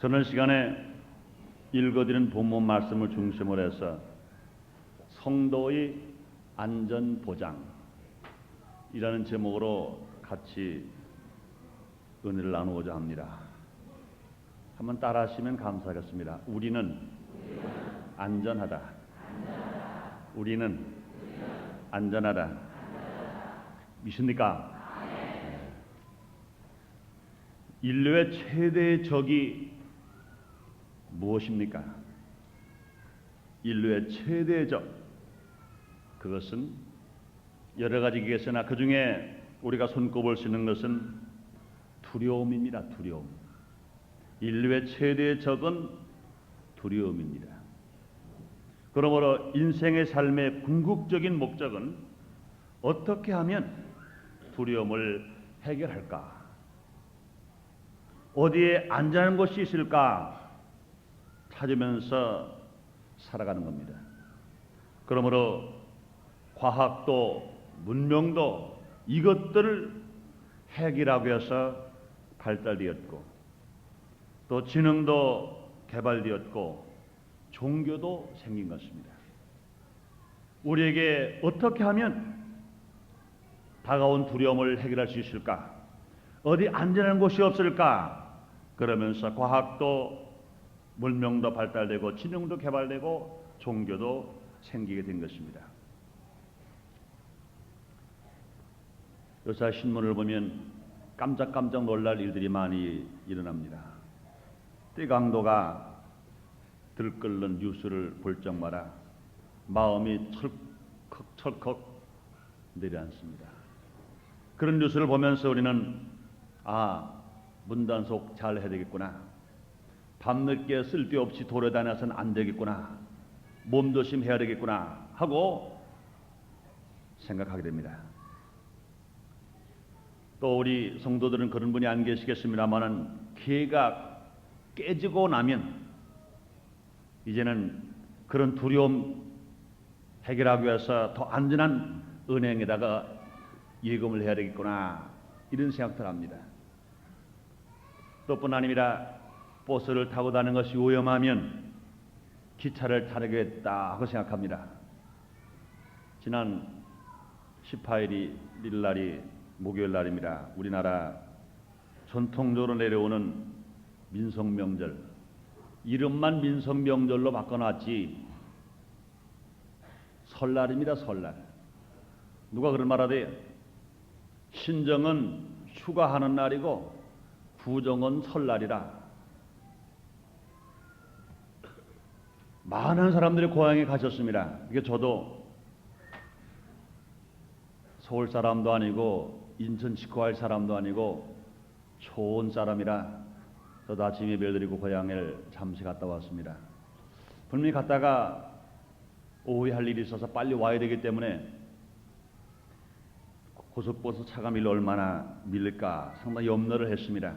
저는 시간에 읽어드린 본문 말씀을 중심으로 해서 성도의 안전보장이라는 제목으로 같이 은혜를 나누고자 합니다. 한번 따라하시면 감사하겠습니다. 우리는 안전하다. 우리는 안전하다. 믿습니까? 인류의 최대의 적이 무엇입니까? 인류의 최대의 적, 그것은 여러 가지겠으나 그 중에 우리가 손꼽을 수 있는 것은 두려움입니다. 두려움. 인류의 최대의 적은 두려움입니다. 그러므로 인생의 삶의 궁극적인 목적은 어떻게 하면 두려움을 해결할까? 어디에 안전한 곳이 있을까? 찾으면서 살아가는 겁니다. 그러므로 과학도 문명도 이것들을 해결하기 위해서 발달되었고, 또 지능도 개발되었고, 종교도 생긴 것입니다. 우리에게 어떻게 하면 다가온 두려움을 해결할 수 있을까? 어디 안전한 곳이 없을까? 그러면서 과학도 문명도 발달되고 지능도 개발되고 종교도 생기게 된 것입니다. 요새 신문을 보면 깜짝깜짝 놀랄 일들이 많이 일어납니다. 뜨강도가 들끓는 뉴스를 볼 적마다 마음이 철컥철컥 내려앉습니다. 그런 뉴스를 보면서 우리는 문단속 잘 해야 되겠구나. 밤늦게 쓸데없이 돌아다녀서는 안 되겠구나. 몸조심 해야 되겠구나 하고 생각하게 됩니다. 또 우리 성도들은 그런 분이 안 계시겠습니다만은 기회가 깨지고 나면 이제는 그런 두려움 해결하기 위해서 더 안전한 은행에다가 예금을 해야 되겠구나 이런 생각들 합니다. 또 뿐 아니라 버스를 타고 다니는 것이 위험하면 기차를 타야겠다 하고 생각합니다. 지난 18일이 일날이 목요일 날입니다. 우리나라 전통적으로 내려오는 민속명절, 이름만 민속명절로 바꿔놨지 설날입니다. 설날. 누가 그런 말 하대요? 신정은 휴가하는 날이고 부정은 설날이라. 많은 사람들이 고향에 가셨습니다. 이게 저도 서울 사람도 아니고 인천 직구할 사람도 아니고 좋은 사람이라 저도 아침 예배를 드리고 고향에 잠시 갔다 왔습니다. 분명히 갔다가 오후에 할 일이 있어서 빨리 와야 되기 때문에 고속버스 차가 얼마나 밀릴까 상당히 염려를 했습니다.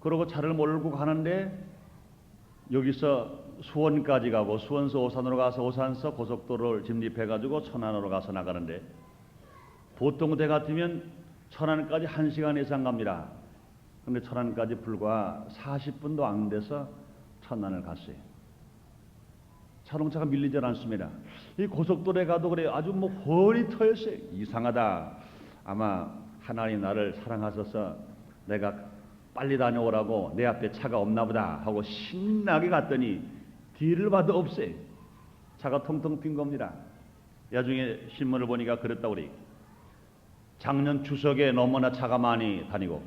그러고 차를 몰고 가는데 여기서 수원까지 가고 수원서 오산으로 가서 오산서 고속도로를 진입해가지고 천안으로 가서 나가는데 보통 때 같으면 천안까지 1시간 이상 갑니다. 그런데 천안까지 불과 40분도 안 돼서 천안을 갔어요. 자동차가 밀리질 않습니다. 이 고속도로에 가도 그래요. 아주 훤히 터였어요. 이상하다. 아마 하나님 나를 사랑하셔서 내가 빨리 다녀오라고 내 앞에 차가 없나 보다 하고 신나게 갔더니 뒤를 봐도 없어요. 차가 통통 빈 겁니다. 나중에 신문을 보니까 그랬다고 그래요. 작년 추석에 너무나 차가 많이 다니고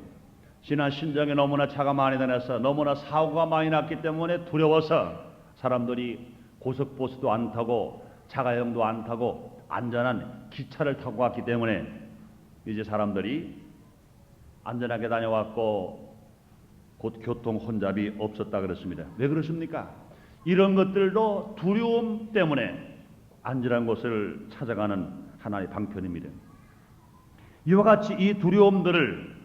지난 신정에 너무나 차가 많이 다녀서 너무나 사고가 많이 났기 때문에 두려워서 사람들이 고속버스도 안 타고 자가용도 안 타고 안전한 기차를 타고 왔기 때문에 이제 사람들이 안전하게 다녀왔고 곧 교통 혼잡이 없었다 그랬습니다. 왜 그렇습니까? 이런 것들도 두려움 때문에 안전한 곳을 찾아가는 하나의 방편입니다. 이와 같이 이 두려움들을,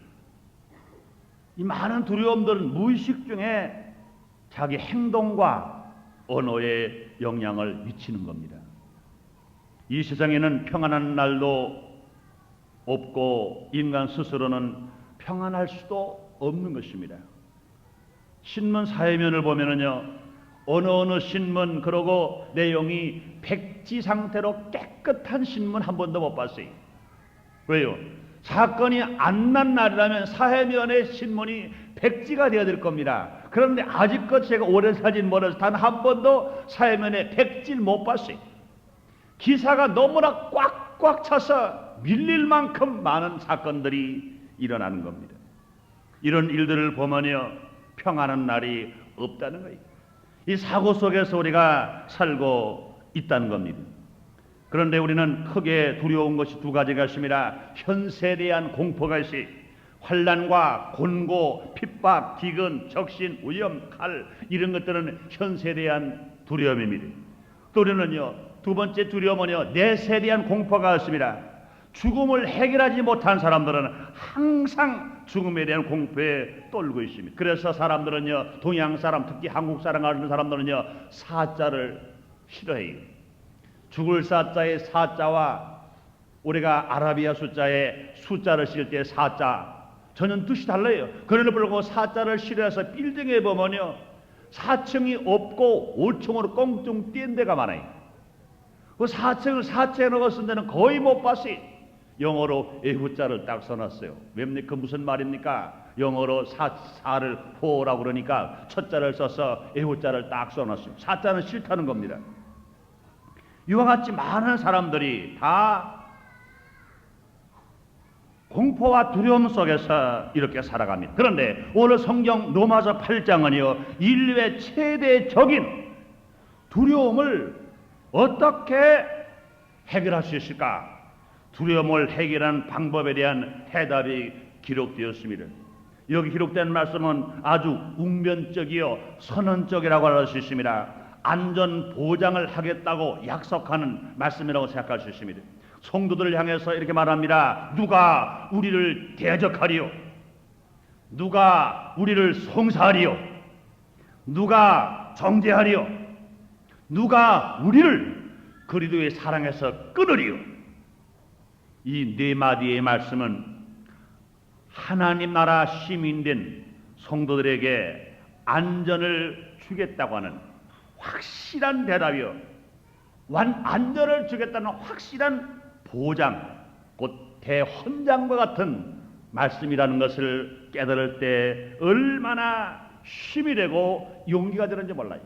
이 많은 두려움들은 무의식 중에 자기 행동과 언어에 영향을 미치는 겁니다. 이 세상에는 평안한 날도 없고 인간 스스로는 평안할 수도 없는 것입니다. 신문 사회면을 보면은요, 어느 신문 그러고 내용이 백지 상태로 깨끗한 신문 한 번도 못 봤어요. 왜요? 사건이 안 난 날이라면 사회면의 신문이 백지가 되어야 될 겁니다. 그런데 아직껏 제가 오래 살진 못해서 단 한 번도 사회면에 백지를 못 봤어요. 기사가 너무나 꽉꽉 차서 밀릴 만큼 많은 사건들이 일어나는 겁니다. 이런 일들을 보면요, 평안한 날이 없다는 거예요. 이 사고 속에서 우리가 살고 있다는 겁니다. 그런데 우리는 크게 두려운 것이 두 가지가 있습니다. 현세에 대한 공포가 있어요. 환난과 곤고, 핍박, 기근, 적신, 위험, 칼, 이런 것들은 현세에 대한 두려움입니다. 또 우리는요, 두 번째 두려움은요, 내세에 대한 공포가 있습니다. 죽음을 해결하지 못한 사람들은 항상 죽음에 대한 공포에 떨고 있습니다. 그래서 사람들은요, 동양 사람, 특히 한국 사람 같은 사람들은요, 사자를 싫어해요. 죽을 사자의 사자와 우리가 아라비아 숫자의 숫자를 쓸 때 사자, 전혀 뜻이 달라요. 그러나 불구하고 사자를 싫어해서 빌딩에 보면요, 4층이 없고 5층으로 꽁뚱 뛴 데가 많아요. 그 4층을 4층에 넣었을 때는 거의 못 봤어요. 영어로 애후자를 딱 써놨어요. 뭡니까? 무슨 말입니까? 영어로 사를 호라고 그러니까 첫 자를 써서 애후자를 딱 써놨어요. 사자는 싫다는 겁니다. 이와 같이 많은 사람들이 다 공포와 두려움 속에서 이렇게 살아갑니다. 그런데 오늘 성경 로마서 8장은요, 인류의 최대적인 두려움을 어떻게 해결할 수 있을까? 두려움을 해결하는 방법에 대한 해답이 기록되었습니다. 여기 기록된 말씀은 아주 웅변적이요 선언적이라고 할 수 있습니다. 안전 보장을 하겠다고 약속하는 말씀이라고 생각할 수 있습니다. 성도들을 향해서 이렇게 말합니다. 누가 우리를 대적하리요? 누가 우리를 송사하리요? 누가 정죄하리요? 누가 우리를 그리스도의 사랑에서 끊으리요? 이 네 마디의 말씀은 하나님 나라 시민된 성도들에게 안전을 주겠다고 하는 확실한 대답이요, 안전을 주겠다는 확실한 보장, 곧 대헌장과 같은 말씀이라는 것을 깨달을 때 얼마나 힘이 되고 용기가 되는지 몰라요.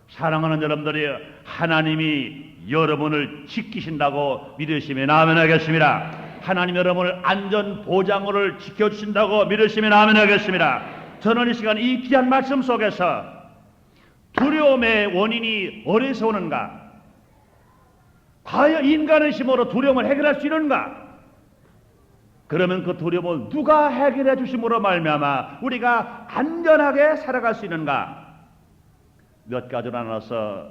사랑하는 여러분들이 하나님이 여러분을 지키신다고 믿으시면 아멘 하겠습니다. 하나님 여러분을 안전 보장을 지켜주신다고 믿으시면 아멘 하겠습니다. 저는 이 시간 이 귀한 말씀 속에서 두려움의 원인이 어디서 오는가? 과연 인간의 힘으로 두려움을 해결할 수 있는가? 그러면 그 두려움을 누가 해결해 주심으로 말미암아 우리가 안전하게 살아갈 수 있는가? 몇 가지로 나눠서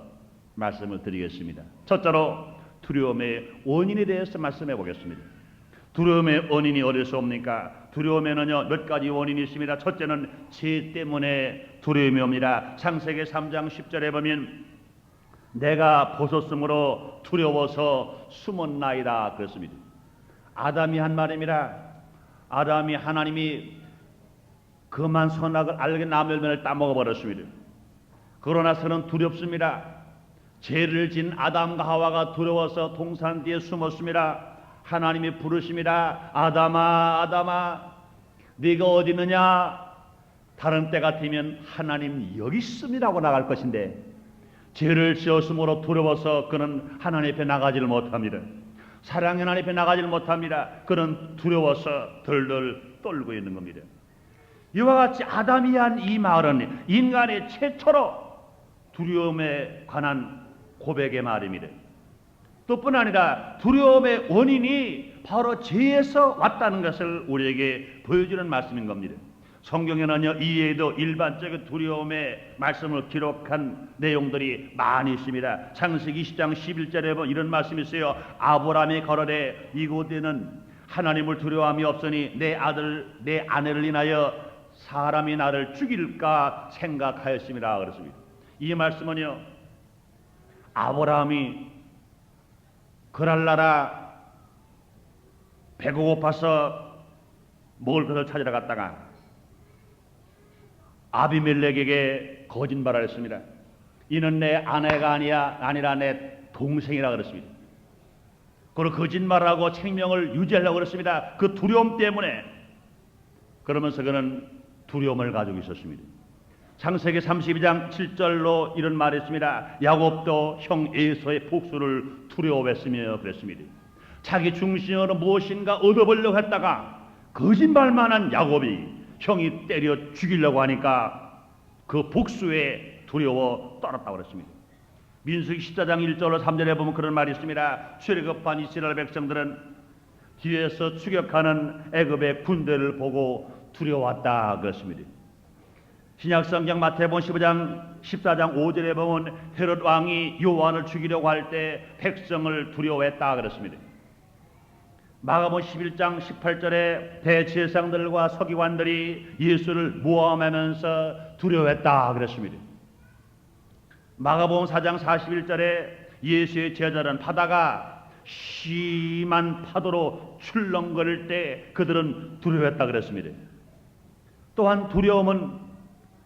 말씀을 드리겠습니다. 첫째로 두려움의 원인에 대해서 말씀해 보겠습니다. 두려움의 원인이 어디서 옵니까? 두려움에는요, 몇 가지 원인이 있습니다. 첫째는 죄 때문에 두려움이 옵니다. 창세기 3장 10절에 보면 내가 벗었으므로 두려워서 숨었나이다 그랬습니다. 아담이 한 말입니다. 아담이 하나님이 그만 선악을 알게 남의 열매를 따먹어 버렸습니다. 그러나서는 두렵습니다. 죄를 진 아담과 하와가 두려워서 동산 뒤에 숨었습니다. 하나님이 부르십니다. 아담아, 아담아, 네가 어디 있느냐? 다른 때 같으면 하나님 여기 있음이라고 나갈 것인데 죄를 지었으므로 두려워서 그는 하나님 앞에 나가지를 못합니다. 사랑의 하나님 앞에 나가지를 못합니다. 그는 두려워서 덜덜 떨고 있는 겁니다. 이와 같이 아담이 한 이 말은 인간의 최초로 두려움에 관한 고백의 말입니다. 또 뿐 아니라 두려움의 원인이 바로 죄에서 왔다는 것을 우리에게 보여주는 말씀인 겁니다. 성경에는요, 이외에도 일반적인 두려움의 말씀을 기록한 내용들이 많이 있습니다. 창세기 20장 11절에 보면 이런 말씀이 있어요. 아브라함이 가로되 이곳에는 하나님을 두려워함이 없으니 내 아내를 인하여 사람이 나를 죽일까 생각하였습니다 그렇습니다. 이 말씀은요, 아브라함이 그랄나라 배가 고파서 먹을 것을 찾으러 갔다가 아비멜렉에게 거짓말을 했습니다. 이는 내 아내가 아니라 내 동생이라 그랬습니다. 그리고 거짓말하고 생명을 유지하려고 그랬습니다. 그 두려움 때문에. 그러면서 그는 두려움을 가지고 있었습니다. 창세기 32장 7절로 이런 말이 있습니다. 야곱도 형 에서의 복수를 두려워했으며 그랬습니다. 자기 중심으로 무엇인가 얻어보려고 했다가 거짓말만 한 야곱이 형이 때려 죽이려고 하니까 그 복수에 두려워 떨었다고 그랬습니다. 민수기 14장 1절로 3절에 보면 그런 말이 있습니다. 출애굽한 이스라엘 백성들은 뒤에서 추격하는 애굽의 군대를 보고 두려웠다 그랬습니다. 신약성경 마태복음 15장 14장 5절에 보면 헤롯 왕이 요한을 죽이려고 할 때 백성을 두려워했다 그랬습니다. 마가복음 11장 18절에 대제사장들과 서기관들이 예수를 모함하면서 두려워했다 그랬습니다. 마가복음 4장 41절에 예수의 제자는 바다가 심한 파도로 출렁거릴 때 그들은 두려워했다 그랬습니다. 또한 두려움은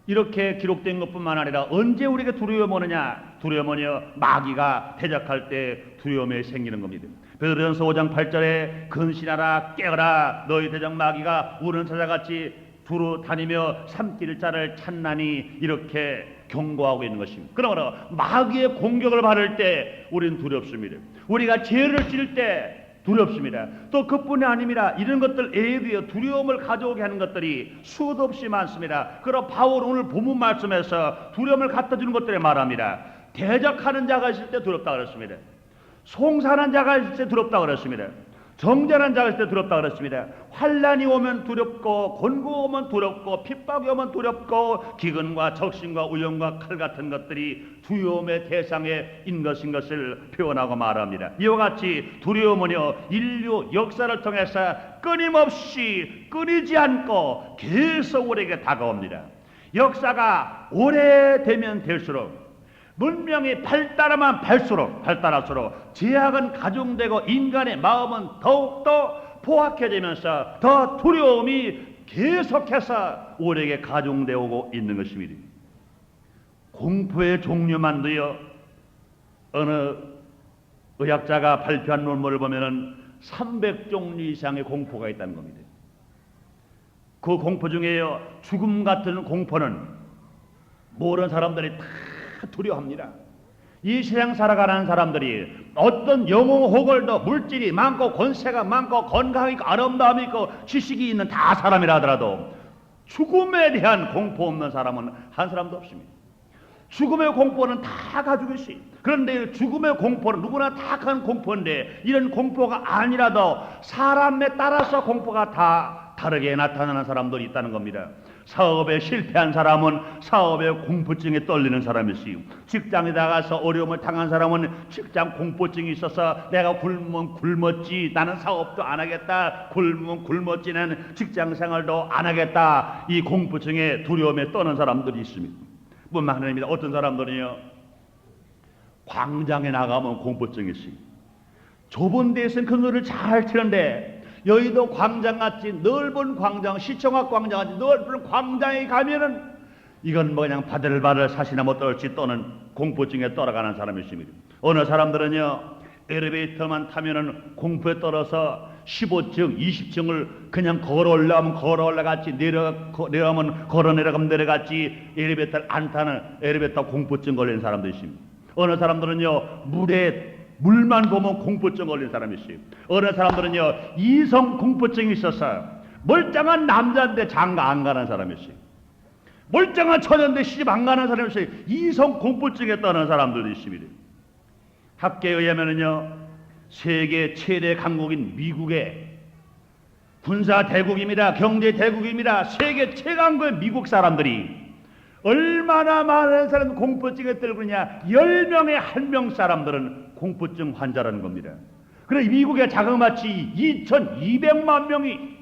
이렇게 기록된 것뿐만 아니라 언제 우리가 두려움이 오느냐? 두려움은요, 마귀가 대적할 때 두려움이 생기는 겁니다. 베드로전서 5장 8절에 근신하라 깨어라 너희 대적 마귀가 우는 사자같이 두루 다니며 삼킬 자를 찾나니 이렇게 경고하고 있는 것입니다. 그러므로 마귀의 공격을 받을 때 우리는 두렵습니다. 우리가 죄를 지을 때 두렵습니다. 또 그뿐이 아닙니다. 이런 것들 에비어 두려움을 가져오게 하는 것들이 수도 없이 많습니다. 그러 바울 오늘 본문 말씀에서 두려움을 갖다 주는 것들을 말합니다. 대적하는 자가 있을 때 두렵다 그랬습니다. 송사하는 자가 있을 때 두렵다 그랬습니다. 정죄하는 자가 있을 때 두렵다 그랬습니다. 환난이 오면 두렵고 곤고가 오면 두렵고 핍박이 오면 두렵고 기근과 적신과 우연과 칼 같은 것들이 두려움의 대상에 있는 것을 표현하고 말합니다. 이와 같이 두려움은요 인류 역사를 통해서 끊임없이 끊이지 않고 계속 우리에게 다가옵니다. 역사가 오래되면 될수록 문명이 발달할수록 제약은 가중되고 인간의 마음은 더욱더 포악해지면서 더 두려움이 계속해서 우리에게 가중되어 오고 있는 것입니다. 공포의 종류만도요 어느 의학자가 발표한 논문을 보면은 300종류 이상의 공포가 있다는 겁니다. 그 공포 중에요 죽음 같은 공포는 모르는 사람들이 다 두려워합니다. 이 세상 살아가는 사람들이 어떤 영웅 호걸도 물질이 많고 권세가 많고 건강이 있고 아름다움이 있고 지식이 있는 다 사람이라 하더라도 죽음에 대한 공포 없는 사람은 한 사람도 없습니다. 죽음의 공포는 다 가지고 있어요. 그런데 죽음의 공포는 누구나 다 가는 공포인데 이런 공포가 아니라도 사람에 따라서 공포가 다 다르게 나타나는 사람들이 있다는 겁니다. 사업에 실패한 사람은 사업의 공포증에 떨리는 사람이시요. 직장에 나가서 어려움을 당한 사람은 직장 공포증이 있어서 내가 굶으면 굶었지 나는 사업도 안 하겠다. 굶으면 굶었지 나는 직장 생활도 안 하겠다. 이 공포증에 두려움에 떠는 사람들이 있습니다. 뿐만 아닙니다. 어떤 사람들은요 광장에 나가면 공포증이 있어요. 좁은 데에서는 그 노래를 잘 치는데 여의도 광장같이 넓은 광장, 시청학 광장같이 넓은 광장에 가면은 이건 뭐 그냥 바들바들 사시나무 떨지 떠는 공포증에 떨어가는 사람이 있습니다. 어느 사람들은요 엘리베이터만 타면은 공포에 떨어서 15층, 20층을 그냥 걸어 올라가면 걸어 올라갔지 내려가면 걸어 내려가면 내려갔지 엘리베이터를 안 타는 엘리베이터 공포증 걸리는 사람도 있습니다. 어느 사람들은요 물만 보면 공포증 걸린 사람이 있어요. 어느 사람들은요 이성 공포증이 있어서 멀쩡한 남자인데 장가 안 가는 사람이 있어요. 멀쩡한 처녀인데 시집 안 가는 사람이 있어요. 이성 공포증에 떠는 사람들도 있습니다. 학계에 의하면은요 세계 최대 강국인 미국의 군사 대국입니다. 경제 대국입니다. 세계 최강국의 미국 사람들이 얼마나 많은 사람이 공포증에 떨고 있냐. 10명에 1명 사람들은 공포증 환자라는 겁니다. 그래서 미국의 자그마치 2200만 명이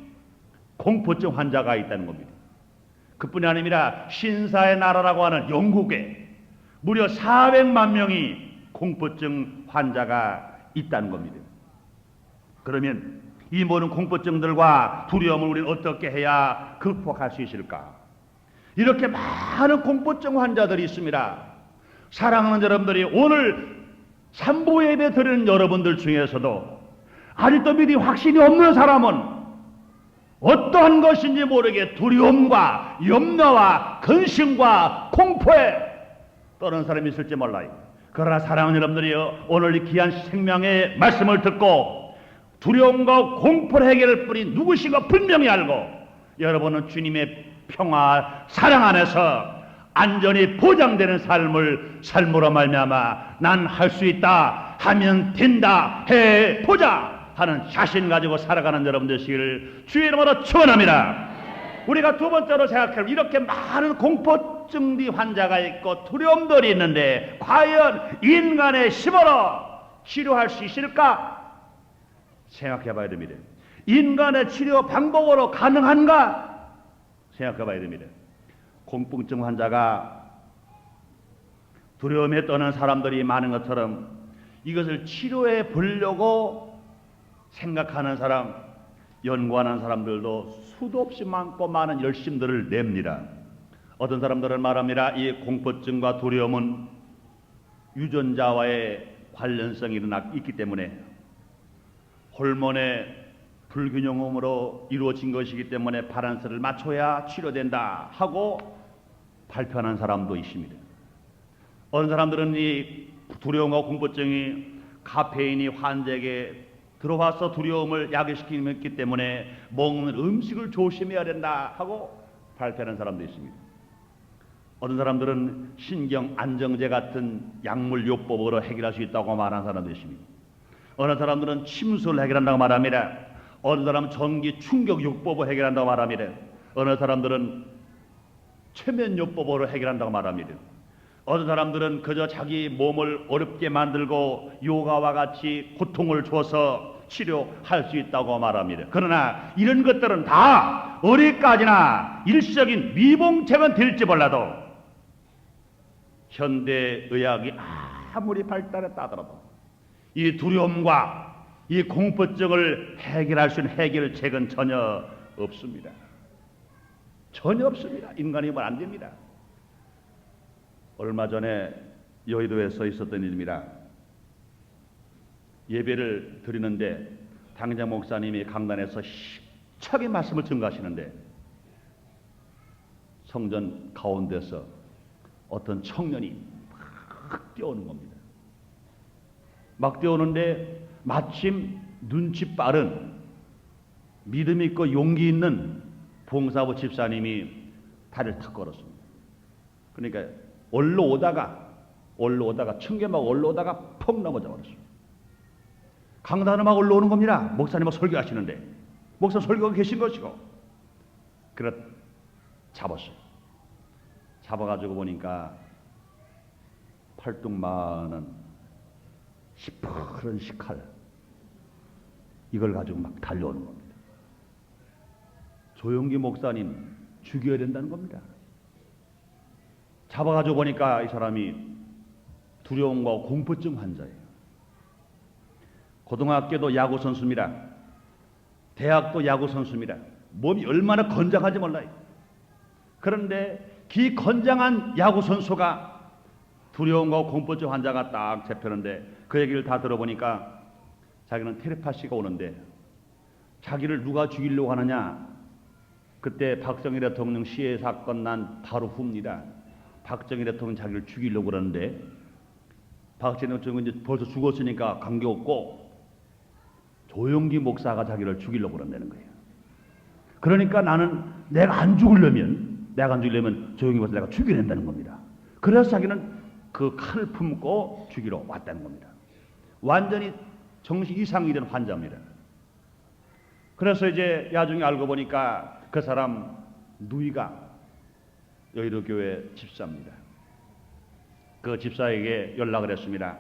공포증 환자가 있다는 겁니다. 그뿐이 아닙니다. 신사의 나라라고 하는 영국에 무려 400만 명이 공포증 환자가 있다는 겁니다. 그러면 이 모든 공포증들과 두려움을 우리는 어떻게 해야 극복할 수 있을까? 이렇게 많은 공포증 환자들이 있습니다. 사랑하는 여러분들이, 오늘 산부 예배 드리는 여러분들 중에서도 아직도 믿음이 확신이 없는 사람은 어떠한 것인지 모르게 두려움과 염려와 근심과 공포에 떠는 사람이 있을지 몰라요. 그러나 사랑하는 여러분들이요, 오늘 이 귀한 생명의 말씀을 듣고 두려움과 공포를 해결할 분이 누구신가 분명히 알고, 여러분은 주님의 평화 사랑 안에서 안전이 보장되는 삶으로 말미암아 난 할 수 있다, 하면 된다, 해보자 하는 자신 가지고 살아가는 여러분 되시기를 주의 이름으로 축원합니다. 우리가 두 번째로 생각해보면, 이렇게 많은 공포증 환자가 있고 두려움들이 있는데 과연 인간의 힘으로 치료할 수 있을까 생각해 봐야 됩니다. 인간의 치료 방법으로 가능한가 생각해 봐야 됩니다. 공포증 환자가 두려움에 떠는 사람들이 많은 것처럼 이것을 치료해 보려고 생각하는 사람, 연구하는 사람들도 수도 없이 많고 많은 열심들을 냅니다. 어떤 사람들은 말합니다. 이 공포증과 두려움은 유전자와의 관련성이 있기 때문에, 호르몬의 불균형으로 이루어진 것이기 때문에 밸런스를 맞춰야 치료된다 하고 발표하는 사람도 있습니다. 어떤 사람들은 이 두려움과 공포증이 카페인이 환자에게 들어와서 두려움을 야기시키기 때문에 먹는 음식을 조심해야 된다 하고 발표하는 사람도 있습니다. 어떤 사람들은 신경 안정제 같은 약물 요법으로 해결할 수 있다고 말하는 사람도 있습니다. 어느 사람들은 침수를 해결한다고 말합니다. 어느 사람은 전기 충격 요법을 해결한다고 말합니다. 어느 사람들은 최면 요법으로 해결한다고 말합니다. 어떤 사람들은 그저 자기 몸을 어렵게 만들고 요가와 같이 고통을 줘서 치료할 수 있다고 말합니다. 그러나 이런 것들은 다 어디까지나 일시적인 미봉책은 될지 몰라도 현대의학이 아무리 발달했다 하더라도 이 두려움과 이 공포증을 해결할 수 있는 해결책은 전혀 없습니다. 전혀 없습니다. 인간의 힘은 안 됩니다. 얼마 전에 여의도에서 있었던 일입니다. 예배를 드리는데 당장 목사님이 강단에서 힘차게 말씀을 증거하시는데 성전 가운데서 어떤 청년이 막 뛰어오는 겁니다. 막 뛰어오는데 마침 눈치 빠른 믿음 있고 용기 있는 봉사부 집사님이 다리를 탁 걸었습니다. 그러니까 올라오다가 청계 막 올라오다가 퍽 넘어져 버렸어요. 강단을 막 올라오는 겁니다. 목사님 막 설교하시는데 목사 설교가 계신 것이고, 그래 잡았어요. 잡아가지고 보니까 팔뚝만한 시퍼런 식칼, 이걸 가지고 막 달려오는 겁니다. 조용기 목사님 죽여야 된다는 겁니다. 잡아가지고 보니까 이 사람이 두려움과 공포증 환자예요. 고등학교도 야구 선수입니다. 대학도 야구 선수입니다. 몸이 얼마나 건장한지 몰라요. 그런데 기 건장한 야구 선수가 두려움과 공포증 환자가 딱 잡혔는데 그 얘기를 다 들어보니까 자기는 텔레파시가 오는데 자기를 누가 죽이려고 하느냐. 그때 박정희 대통령 시해 사건 난 바로 후입니다. 박정희 대통령 자기를 죽이려고 그러는데 박정희 대통령은 이제 벌써 죽었으니까 관계없고 조용기 목사가 자기를 죽이려고 그런다는 거예요. 그러니까 나는 내가 안 죽으려면 조용기 목사 내가 죽여야 된다는 겁니다. 그래서 자기는 그 칼을 품고 죽이러 왔다는 겁니다. 완전히 정신 이상이 된 환자입니다. 그래서 이제 나중에 알고 보니까 그 사람 누이가 여의도 교회 집사입니다. 그 집사에게 연락을 했습니다.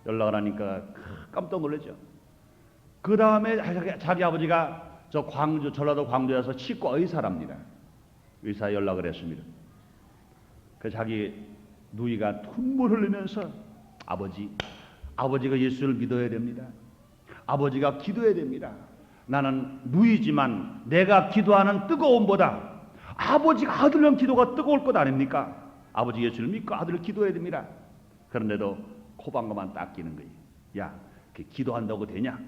연락을 하니까 깜짝 놀랐죠. 그 다음에 자기 아버지가 전라도 광주에서 치과 의사랍니다. 의사에 연락을 했습니다. 그 자기 누이가 눈물 흘리면서 아버지가 예수를 믿어야 됩니다. 아버지가 기도해야 됩니다. 나는 누이지만 내가 기도하는 뜨거움보다 아버지가 아들령 기도가 뜨거울 것 아닙니까? 아버지 예수를 믿고 아들을 기도해야 됩니다. 그런데도 코방거만 딱 끼는 거예요. 야, 기도한다고 되냐?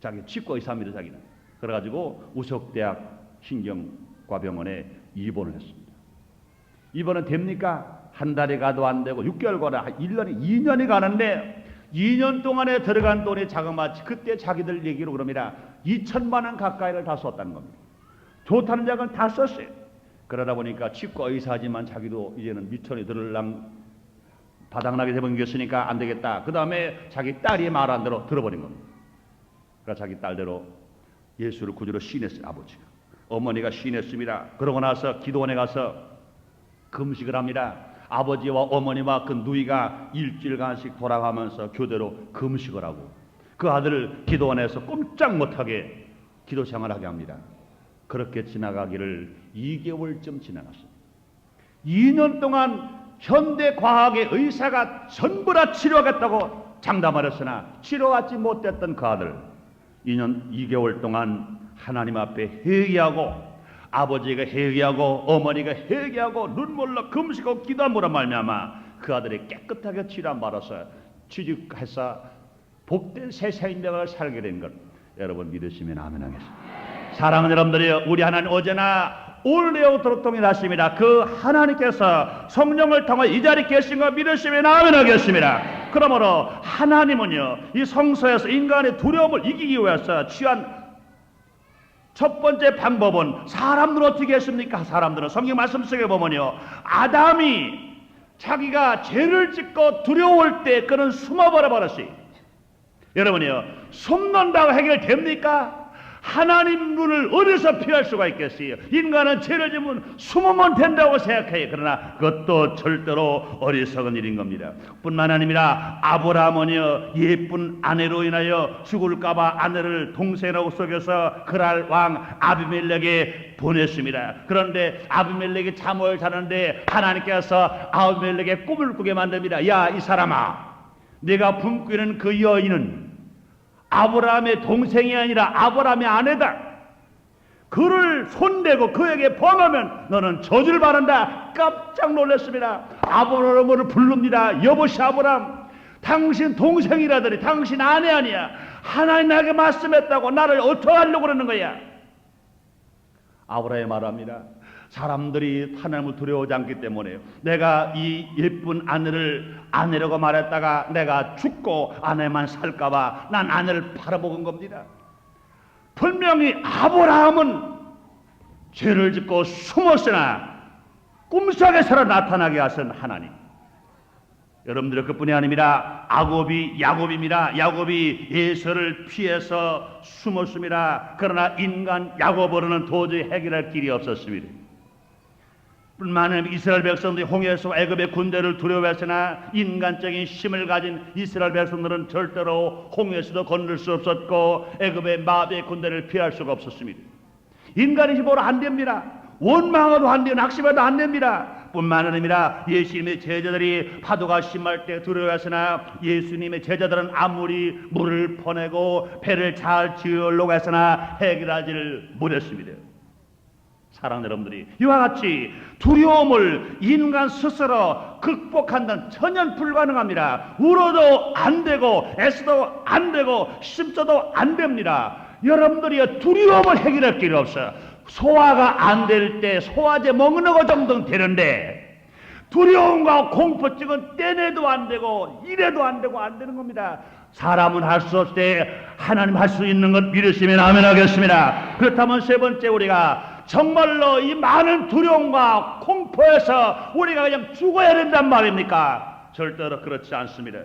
자기 치과 의사입니다, 자기는. 그래가지고 우석대학 신경과병원에 입원을 했습니다. 입원은 됩니까? 한 달이 가도 안 되고 6개월 가나 1년이 2년이 가는데 2년 동안에 들어간 돈이 자그마치 그때 자기들 얘기로 그럽니다. 2천만 원 가까이를 다 썼다는 겁니다. 좋다는 약은 다 썼어요. 그러다 보니까 치과 의사지만 자기도 이제는 미천이 들을랑 바닥나게 되버렸으니까 안 되겠다. 그 다음에 자기 딸이 말한 대로 들어버린 겁니다. 그러니까 자기 딸대로 예수를 구주로 시인했어요. 아버지가. 어머니가 시인했습니다. 그러고 나서 기도원에 가서 금식을 합니다. 아버지와 어머니와 그 누이가 일주일간씩 돌아가면서 교대로 금식을 하고 그 아들을 기도원에서 꼼짝 못하게 기도 생활하게 합니다. 그렇게 지나가기를 2개월쯤 지나갔습니다. 2년 동안 현대 과학의 의사가 전부 다 치료하겠다고 장담을 했으나 치료하지 못했던 그 아들 2개월 동안 하나님 앞에 회개하고 아버지가 회개하고 어머니가 회개하고 눈물로 금식하고 기도함으로 말미암아 그 아들이 깨끗하게 치료한 바로서 취직해서 복된 새 생명을 살게 된 것 여러분 믿으시면 아멘 하겠습니다. 사랑하는 여러분들이여, 우리 하나님 어제나 오늘도 동일하십니다. 그 하나님께서 성령을 통해 이 자리에 계신 거 믿으시면 아멘 하겠습니다. 그러므로 하나님은요, 이 성서에서 인간의 두려움을 이기기 위해서 취한 첫 번째 방법은 사람들은 어떻게 했습니까? 사람들은 성경 말씀 속에 보면요, 아담이 자기가 죄를 짓고 두려울 때 그는 숨어버려 버렸어요. 여러분이요, 숨는다고 해결됩니까? 하나님 눈을 어디서 피할 수가 있겠어요? 인간은 죄를 지으면 숨으면 된다고 생각해요. 그러나 그것도 절대로 어리석은 일인 겁니다. 뿐만 아니라 아브라함은요, 예쁜 아내로 인하여 죽을까봐 아내를 동생하고 속여서 그랄 왕 아비멜렉에 보냈습니다. 그런데 아비멜렉이 잠을 자는데 하나님께서 아비멜렉의 꿈을 꾸게 만듭니다. 야, 이 사람아, 네가 품꾸는 그 여인은 아브라함의 동생이 아니라 아브라함의 아내다. 그를 손대고 그에게 범하면 너는 저주를 받는다. 깜짝 놀랐습니다. 아브라함을 부릅니다. 여보시 아브라함, 당신 동생이라더니 당신 아내 아니야. 하나님 나에게 말씀했다고 나를 어떻게 하려고 그러는 거야? 아브라함이 말합니다. 사람들이 하나님을 두려워하지 않기 때문에요. 내가 이 예쁜 아내를 아내라고 말했다가 내가 죽고 아내만 살까봐 난 아내를 팔아먹은 겁니다. 분명히 아브라함은 죄를 짓고 숨었으나 꿈속에서 나타나게 하신 하나님. 여러분들 그뿐이 아닙니다. 야곱입니다. 야곱이 에서를 피해서 숨었습니다. 그러나 인간 야곱으로는 도저히 해결할 길이 없었습니다. 뿐만 아니라 이스라엘 백성들이 홍해에서 애굽의 군대를 두려워했으나 인간적인 힘을 가진 이스라엘 백성들은 절대로 홍해에서도 건널 수 없었고 애굽의 마비의 군대를 피할 수가 없었습니다. 인간의 힘으로 안 됩니다. 원망해도 안 돼요. 낙심해도 안 됩니다. 뿐만 아니라 예수님의 제자들이 파도가 심할 때 두려워했으나 예수님의 제자들은 아무리 물을 퍼내고 배를 잘 지으려고 했으나 해결하지를 못했습니다. 사랑하는 여러분들이 이와 같이 두려움을 인간 스스로 극복한다는 전혀 불가능합니다. 울어도 안 되고 애써도 안 되고 심어도 안 됩니다. 여러분들이 두려움을 해결할 길이 없어요. 소화가 안 될 때 소화제 먹는 거 정도는 되는데 두려움과 공포증은 떼내도 안 되고 이래도 안 되고 안 되는 겁니다. 사람은 할 수 없을 때 하나님 할 수 있는 것 믿으시면 아멘 하겠습니다. 그렇다면 세 번째, 우리가 정말로 이 많은 두려움과 공포에서 우리가 그냥 죽어야 된단 말입니까? 절대로 그렇지 않습니다.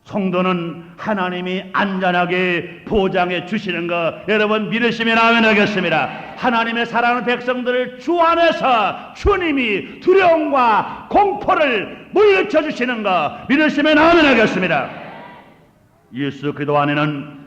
성도는 하나님이 안전하게 보장해 주시는 것 여러분 믿으시면 아멘 하겠습니다. 하나님의 사랑하는 백성들을 주 안에서 주님이 두려움과 공포를 물리쳐 주시는 것 믿으시면 아멘 하겠습니다. 예수 그리스도 안에는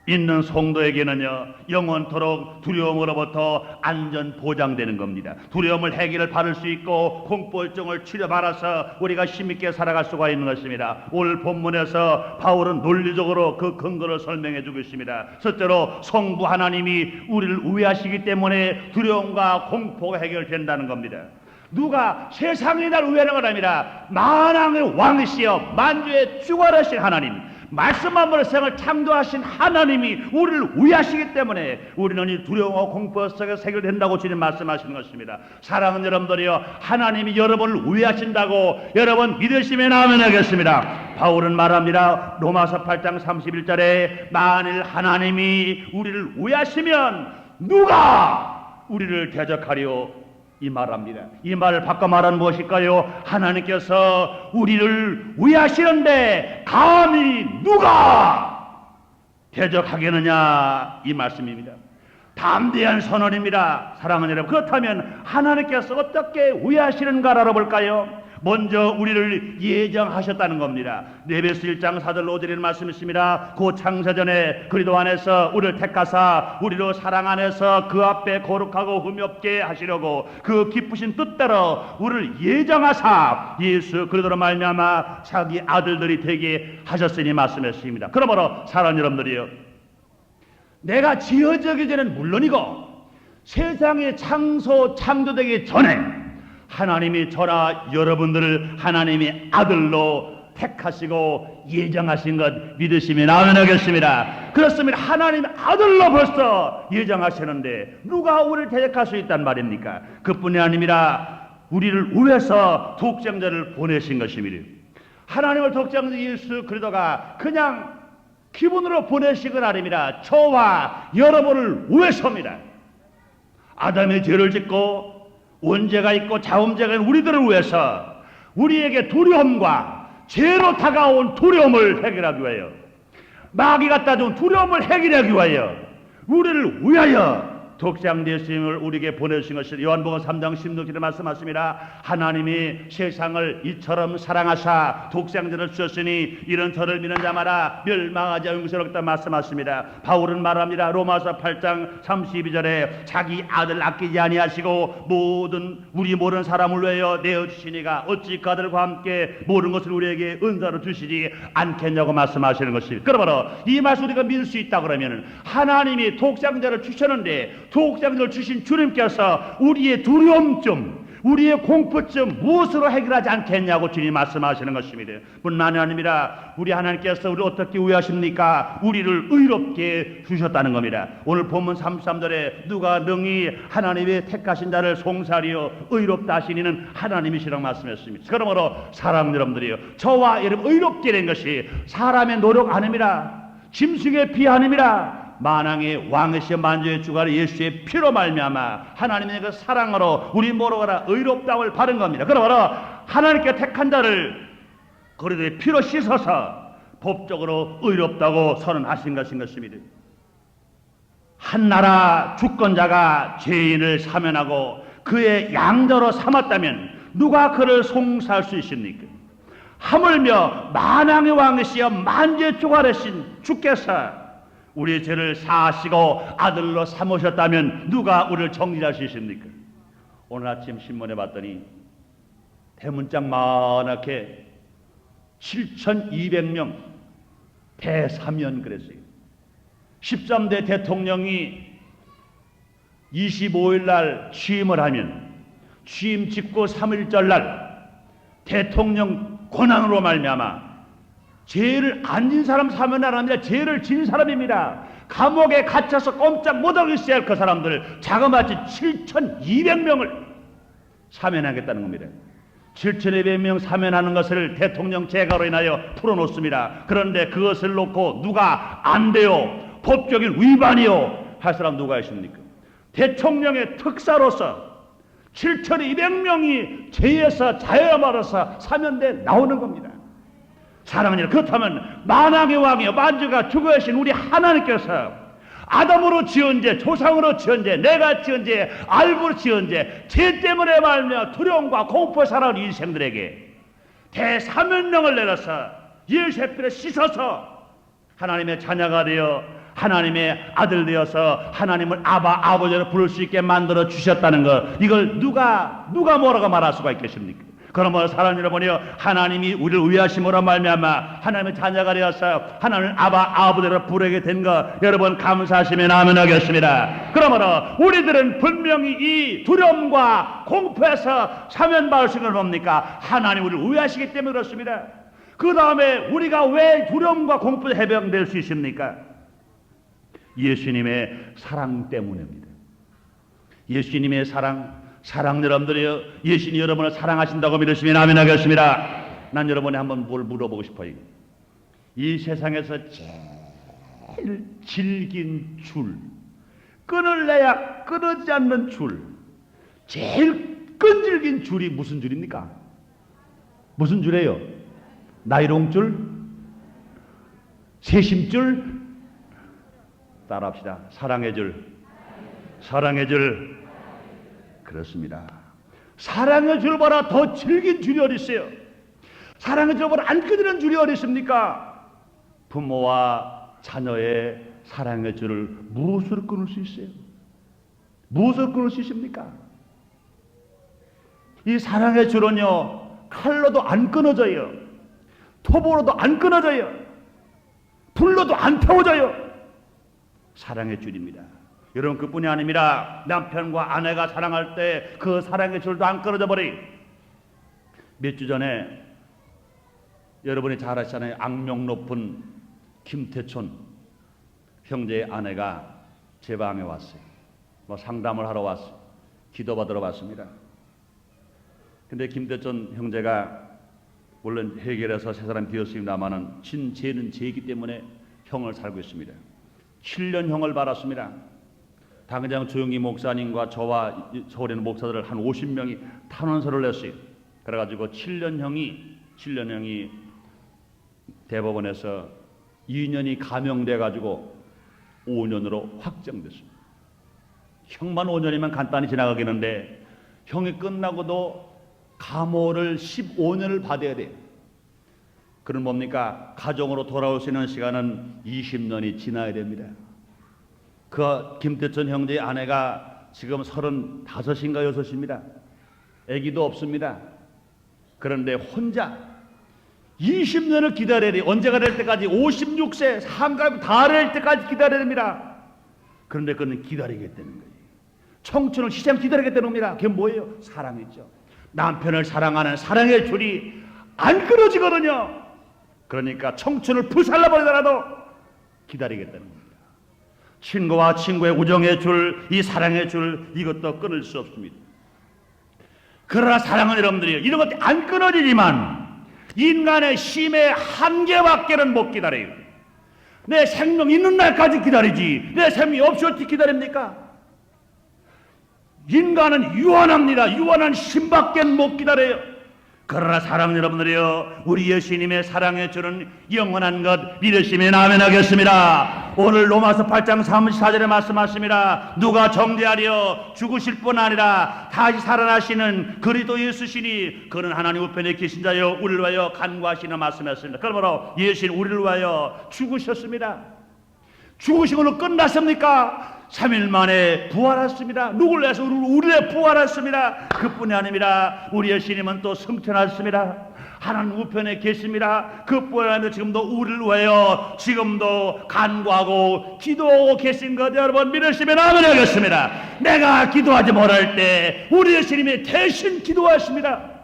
있는 성도에게는요, 영원토록 두려움으로부터 안전 보장되는 겁니다. 두려움을 해결을 받을 수 있고 공포증을 치료받아서 우리가 힘있게 살아갈 수가 있는 것입니다. 오늘 본문에서 바울은 논리적으로 그 근거를 설명해 주고 있습니다. 첫째로 성부 하나님이 우리를 우애하시기 때문에 두려움과 공포가 해결된다는 겁니다. 누가 세상이 날 우애하는 것 아니라 만왕의 왕이시여 만주의 주관하신 하나님, 말씀만 보는 세상을 창조하신 하나님이 우리를 위하시기 때문에 우리는 이 두려움과 공포 속에서 해결된다고 주님 말씀하시는 것입니다. 사랑하는 여러분들이여, 하나님이 여러분을 위하신다고 여러분 믿으시면 아멘 하겠습니다. 바울은 말합니다. 로마서 8장 31절에 만일 하나님이 우리를 위하시면 누가 우리를 대적하리요? 이 말합니다. 이 말을 바꿔 말하는 무엇일까요? 하나님께서 우리를 위하시는데 감히 누가 대적하겠느냐, 이 말씀입니다. 담대한 선언입니다. 사랑하는 여러분, 그렇다면 하나님께서 어떻게 위하시는가 알아볼까요? 먼저 우리를 예정하셨다는 겁니다. 에베소 1장 4절 5절의 말씀이 있습니다. 그 창세전에 그리스도 안에서 우리를 택하사 우리로 사랑 안에서 그 앞에 거룩하고 흠이 없게 하시려고 그 기쁘신 뜻대로 우리를 예정하사 예수 그리스도로 말미암아 자기 아들들이 되게 하셨으니 말씀했습니다. 그러므로 사랑하는 여러분들이요, 내가 지어지기 전에는 물론이고 세상의 창조되기 전에 하나님이 저나 여러분들을 하나님의 아들로 택하시고 예정하신 것 믿으시면 아멘 하겠습니다. 그렇습니다. 하나님의 아들로 벌써 예정하시는데 누가 우리를 대적할 수 있단 말입니까? 그뿐이 아니라 우리를 위해서 독생자를 보내신 것입니다. 하나님을 독생자 예수 그리스도가 그냥 기분으로 보내신 건 아닙니다. 저와 여러분을 위해서입니다. 아담의 죄를 짓고 원죄가 있고 자음죄가 있는 우리들을 위해서 우리에게 두려움과 죄로 다가온 두려움을 해결하기 위하여, 마귀가 갖다 준 두려움을 해결하기 위하여 우리를 위하여 독생자 예수님을 우리에게 보내주신 것이 요한복음 3장 16절에 말씀하십니다. 하나님이 세상을 이처럼 사랑하사 독생자를 주셨으니 이런 저를 믿는 자마다 멸망하지 않고 영생을 얻겠다 말씀하십니다. 바울은 말합니다. 로마서 8장 32절에 자기 아들 아끼지 아니하시고 우리 모든 사람을 위하여 내어주시니가 어찌 그 아들과 함께 모든 것을 우리에게 은사로 주시지 않겠냐고 말씀하시는 것입니다. 그러므로 이 말씀 우리가 믿을 수 있다 그러면 하나님이 독생자를 주셨는데 독생자를 주신 주님께서 우리의 두려움점, 우리의 공포점 무엇으로 해결하지 않겠냐고 주님 말씀하시는 것입니다. 뿐만이 아니라 우리 하나님께서 우리를 어떻게 위하십니까? 우리를 의롭게 주셨다는 겁니다. 오늘 본문 33절에 누가 능히 하나님의 택하신 자를 송사하리요 의롭다 하시니는 하나님이시라고 말씀했습니다. 그러므로 사랑하는 여러분들이요, 저와 여러분 의롭게 된 것이 사람의 노력 아닙니다. 짐승의 피 아닙니다. 만왕의 왕이시여 만주의 주가 예수의 피로 말미암아 하나님의 그 사랑으로 우리 모두가 의롭다함을 받은 겁니다. 그러므로 하나님께 택한 자를 그리스도의 피로 씻어서 법적으로 의롭다고 선언하신 것입니다. 한 나라 주권자가 죄인을 사면하고 그의 양자로 삼았다면 누가 그를 송사할 수 있습니까? 하물며 만왕의 왕이시여 만주의 주가 되신 주께서 우리의 죄를 사하시고 아들로 삼으셨다면 누가 우리를 정죄할 수 있습니까? 오늘 아침 신문에 봤더니 대문짝만하게 7,200명 대사면 그랬어요. 13대 대통령이 25일 날 취임을 하면 취임 직후 3일절 날 대통령 권한으로 말미암아 죄를 안 진 사람 사면하는 아니라 죄를 진 사람입니다. 감옥에 갇혀서 꼼짝 못하고 있어야 할 그 사람들 자그마치 7,200명을 사면하겠다는 겁니다. 7,200명 사면하는 것을 대통령 재가로 인하여 풀어놓습니다. 그런데 그것을 놓고 누가 안 돼요, 법적인 위반이요 할 사람 누가 있습니까? 대통령의 특사로서 7,200명이 죄에서 자유함으로써 사면돼 나오는 겁니다. 사랑하는 여러분, 그렇다면 만왕의 왕이여 만주가 주거하신 우리 하나님께서 아담으로 지은 죄, 조상으로 지은 죄, 내가 지은 죄, 알고 지은 죄 때문에 말며 두려움과 공포에 살아온 인생들에게 대사면령을 내려서 예수의 피를 씻어서 하나님의 자녀가 되어 하나님의 아들 되어서 하나님을 아바 아버지로 부를 수 있게 만들어 주셨다는 것, 이걸 누가 뭐라고 말할 수가 있겠습니까? 그러므로 사랑하는 여러분이여, 하나님이 우리를 위하심으로 말미암아 하나님의 자녀가 되어서 하나님을 아바 아버지로 부르게 된 것, 여러분 감사하시면 아멘 하겠습니다. 그러므로 우리들은 분명히 이 두려움과 공포에서 사면받을 수 있는 건 뭡니까? 하나님 우리를 위하시기 때문에 그렇습니다. 그 다음에 우리가 왜 두려움과 공포에 해방될 수 있습니까? 예수님의 사랑 때문입니다. 예수님의 사랑 여러분들이요, 예수님이 여러분을 사랑하신다고 믿으시면 아멘 하겠습니다. 난 여러분이 한번 뭘 물어보고 싶어요. 이 세상에서 제일 질긴 줄, 끊을래야 끊어지지 않는 줄, 제일 끈질긴 줄이 무슨 줄입니까? 무슨 줄이에요? 나이롱줄? 세심줄? 따라합시다. 사랑의 줄. 사랑의 줄. 그렇습니다. 사랑의 줄보다 더 질긴 줄이 어디 있어요? 사랑의 줄보다 안 끊이는 줄이 어디 있습니까? 부모와 자녀의 사랑의 줄을 무엇으로 끊을 수 있어요? 무엇으로 끊을 수 있습니까? 이 사랑의 줄은요, 칼로도 안 끊어져요. 톱으로도 안 끊어져요. 불로도 안 태워져요. 사랑의 줄입니다. 여러분, 그뿐이 아닙니다. 남편과 아내가 사랑할 때 그 사랑의 줄도 안 끊어져 버려요. 몇 주 전에 여러분이 잘 아시잖아요. 악명 높은 김태촌 형제의 아내가 제 방에 왔어요. 상담을 하러 왔어요. 기도받으러 왔습니다. 근데 김태촌 형제가 물론 해결해서 세 사람 비었습니다마는 죄는 죄이기 때문에 형을 살고 있습니다. 7년 형을 받았습니다. 당장 조영기 목사님과 저와 서울에 있는 목사들을 한 50명이 탄원서를 냈어요. 그래가지고 7년 형이 대법원에서 2년이 감형돼가지고 5년으로 확정됐습니다. 형만 5년이면 간단히 지나가겠는데 형이 끝나고도 감호를 15년을 받아야 돼요. 그럼 뭡니까? 가정으로 돌아올 수 있는 시간은 20년이 지나야 됩니다. 그 김태천 형제의 아내가 지금 35인가 6입니다. 아기도 없습니다. 그런데 혼자 20년을 기다려야 돼요. 언제가 될 때까지 56세 한갑 다 될 때까지 기다려야 됩니다. 그런데 그는 기다리겠다는 거예요. 청춘을 시장 기다리겠다는 겁니다. 그게 뭐예요? 사랑이죠. 남편을 사랑하는 사랑의 줄이 안 끊어지거든요. 그러니까 청춘을 불살라버리더라도 기다리겠다는 겁니다. 친구와 친구의 우정의 줄, 이 사랑의 줄, 이것도 끊을 수 없습니다. 그러나 사랑은 여러분들이요, 이런 것들이 안 끊어지지만 인간의 힘의 한계밖에는 못 기다려요. 내 생명 있는 날까지 기다리지 내 생명이 없이 어떻게 기다립니까? 인간은 유한합니다. 유한한 힘밖에 못 기다려요. 그러나 사랑하는 여러분들이요, 우리 예수님의 사랑의 줄은 영원한 것 믿으시면 아멘 하겠습니다. 오늘 로마서 8장 34절에 말씀하십니다. 누가 정죄하려 죽으실 뿐 아니라 다시 살아나시는 그리스도 예수시니 그는 하나님 우편에 계신 자여 우리를 위하여 간구하시는 말씀이었습니다. 그러므로 예수님 우리를 위하여 죽으셨습니다. 죽으시고는 끝났습니까? 3일 만에 부활했습니다. 누굴 위해서? 우리를 부활했습니다. 그뿐이 아닙니다. 우리 예수님은 또 승천하셨습니다. 하나님 우편에 계십니다. 그뿐이 아니라 지금도 우리를 위하여 지금도 간구하고 기도하고 계신 것 여러분 믿으시면 아멘 하겠습니다. 내가 기도하지 못할 때 우리 예수님이 대신 기도하십니다.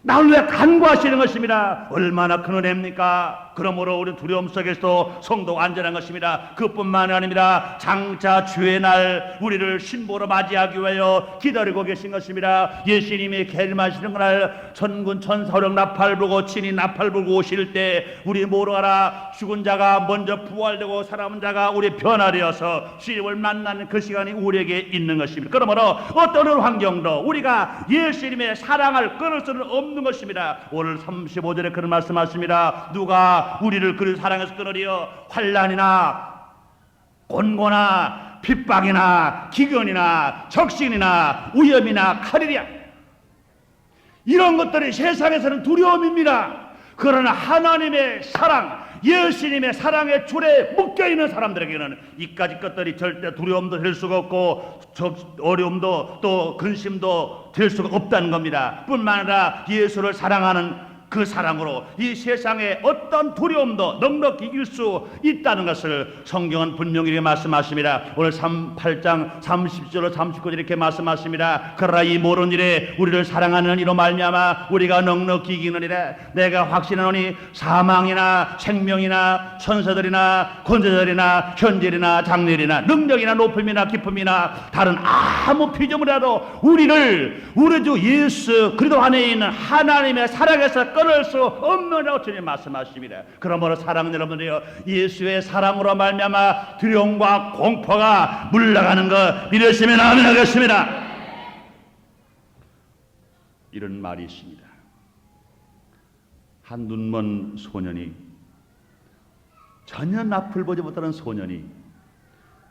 나를 위해 간구하시는 것입니다. 얼마나 큰 은혜입니까? 그러므로 우리 두려움 속에서도 성도가 안전한 것입니다. 그뿐만 아닙니다. 장차 주의 날 우리를 신보로 맞이하기 위하여 기다리고 계신 것입니다. 예수님이 계림하시는 날 천군 천사령 나팔 불고 친히 나팔 불고 오실 때 우리 모두 알아 죽은 자가 먼저 부활되고 살아온 자가 우리 변화되어서 주님을 만나는 그 시간이 우리에게 있는 것입니다. 그러므로 어떤 환경도 우리가 예수님의 사랑을 끊을 수는 없는 것입니다. 오늘 35절에 그런 말씀하십니다. 누가 우리를 그를 사랑해서 끊으리요? 환난이나 곤고나 핍박이나 기근이나 적신이나 위험이나 칼이랴. 이런 것들이 세상에서는 두려움입니다. 그러나 하나님의 사랑, 예수님의 사랑의 줄에 묶여있는 사람들에게는 이까지 것들이 절대 두려움도 될 수가 없고 어려움도 또 근심도 될 수가 없다는 겁니다. 뿐만 아니라 예수를 사랑하는 그 사랑으로 이 세상의 어떤 두려움도 넉넉히 이길 수 있다는 것을 성경은 분명히 이렇게 말씀하십니다. 오늘 8장 30절로 39절 이렇게 말씀하십니다. 그러나 이 모든 일에 우리를 사랑하는 이로 말미암아 우리가 넉넉히 이기느니라. 내가 확신하노니 사망이나 생명이나 천사들이나 권세들이나 현재이나 장래이나 능력이나 높음이나 깊음이나 다른 아무 피조물이라도 우리를 우리 주 예수 그리스도 안에 있는 하나님의 사랑에서 끊을 수 없느라고 주님 말씀하십니다. 그러므로 사랑하는 여러분들이여, 예수의 사랑으로 말미암아 두려움과 공포가 물러가는 것 믿으시면 아멘 하겠습니다. 이런 말이 있습니다. 한 눈먼 소년이, 전혀 앞을 보지 못하는 소년이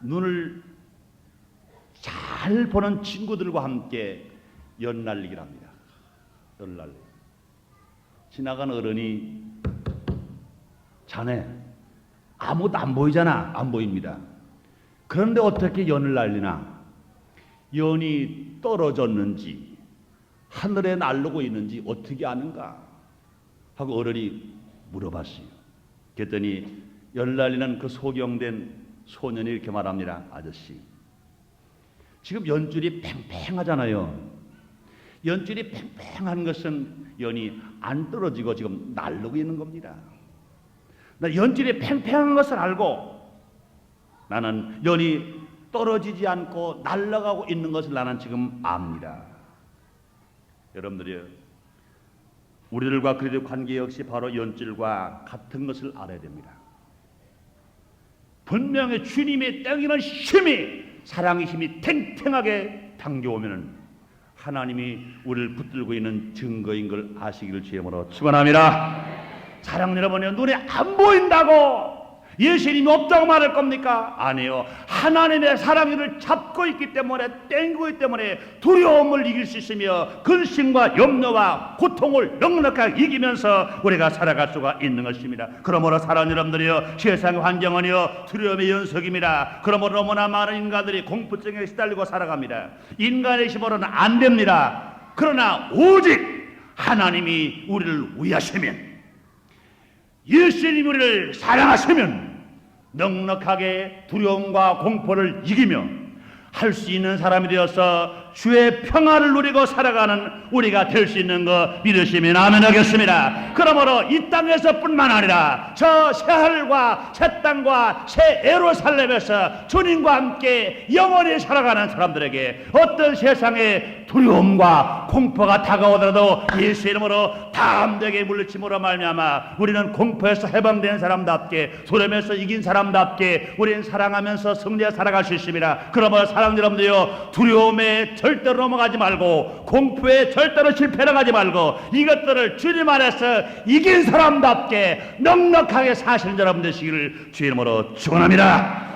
눈을 잘 보는 친구들과 함께 연날리기를 합니다. 연날리기. 지나간 어른이, 자네 아무도 안 보이잖아. 안 보입니다. 그런데 어떻게 연을 날리나? 연이 떨어졌는지 하늘에 날르고 있는지 어떻게 아는가 하고 어른이 물어봤어요. 그랬더니 연 날리는 그 소경된 소년이 이렇게 말합니다. 아저씨, 지금 연줄이 팽팽하잖아요. 연줄이 팽팽한 것은 연이 안 떨어지고 지금 날르고 있는 겁니다. 나 연줄이 팽팽한 것을 알고 나는 연이 떨어지지 않고 날아가고 있는 것을 나는 지금 압니다. 여러분들이요, 우리들과 그리스도의 관계 역시 바로 연줄과 같은 것을 알아야 됩니다. 분명히 주님의 땡기는 힘이, 사랑의 힘이 탱탱하게 당겨오면은 하나님이 우리를 붙들고 있는 증거인 걸 아시기를 주님으로 축원합니다. 사랑하는 여러분이요, 눈에 안 보인다고 예수님이 없다고 말할 겁니까? 아니요. 하나님의 사랑을 잡고 있기 때문에, 땡기고 있기 때문에 두려움을 이길 수 있으며 근심과 염려와 고통을 넉넉하게 이기면서 우리가 살아갈 수가 있는 것입니다. 그러므로 사랑하는 여러분들이요, 세상의 환경은요 두려움의 연속입니다. 그러므로 너무나 많은 인간들이 공포증에 시달리고 살아갑니다. 인간의 힘으로는 안 됩니다. 그러나 오직 하나님이 우리를 위하시면, 예수님이 우리를 사랑하시면 넉넉하게 두려움과 공포를 이기며 할 수 있는 사람이 되어서 주의 평화를 누리고 살아가는 우리가 될 수 있는 거 믿으시면 아멘 하겠습니다. 그러므로 이 땅에서 뿐만 아니라 저 새하늘과 새 땅과 새 예루살렘에서 주님과 함께 영원히 살아가는 사람들에게 어떤 세상의 두려움과 공포가 다가오더라도 예수 이름으로 담대하게 물리침으로 말미암아 우리는 공포에서 해방된 사람답게, 두려움에서 이긴 사람답게 우리는 사랑하면서 승리해 살아갈 수 있습니다. 그러므로 사랑하는 여러분들요, 두려움에 절대로 넘어가지 말고 공포에 절대로 실패하지 말고 이것들을 주님 안에서 이긴 사람답게 넉넉하게 사시는 여러분 되시기를 주의 이름으로 축원합니다.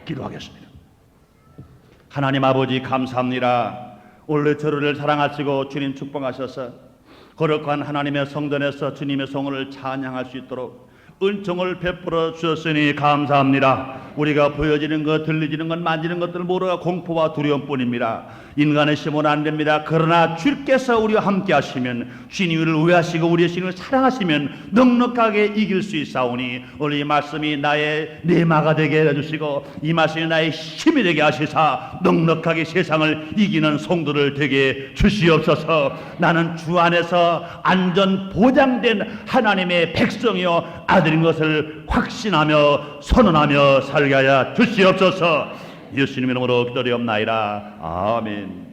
기도하겠습니다. 하나님 아버지, 감사합니다. 원래 저를 사랑하시고 주님 축복하셔서 거룩한 하나님의 성전에서 주님의 성을 찬양할 수 있도록 은총을 베풀어 주셨으니 감사합니다. 우리가 보여지는 것, 들리지는 것, 만지는 것들 모두가 공포와 두려움뿐입니다. 인간의 힘은 안 됩니다. 그러나 주께서 우리와 함께 하시면, 주님이 우리를 위하시고 우리의 신을 사랑하시면 넉넉하게 이길 수 있사오니 오늘 이 말씀이 나의 내마가 되게 해주시고 이 말씀이 나의 힘이 되게 하시사 넉넉하게 세상을 이기는 성도를 되게 주시옵소서. 나는 주 안에서 안전 보장된 하나님의 백성이요 아들인 것을 확신하며 선언하며 살게 하여 주시옵소서. 예수님 이름으로 기도드리옵나이다. 아멘.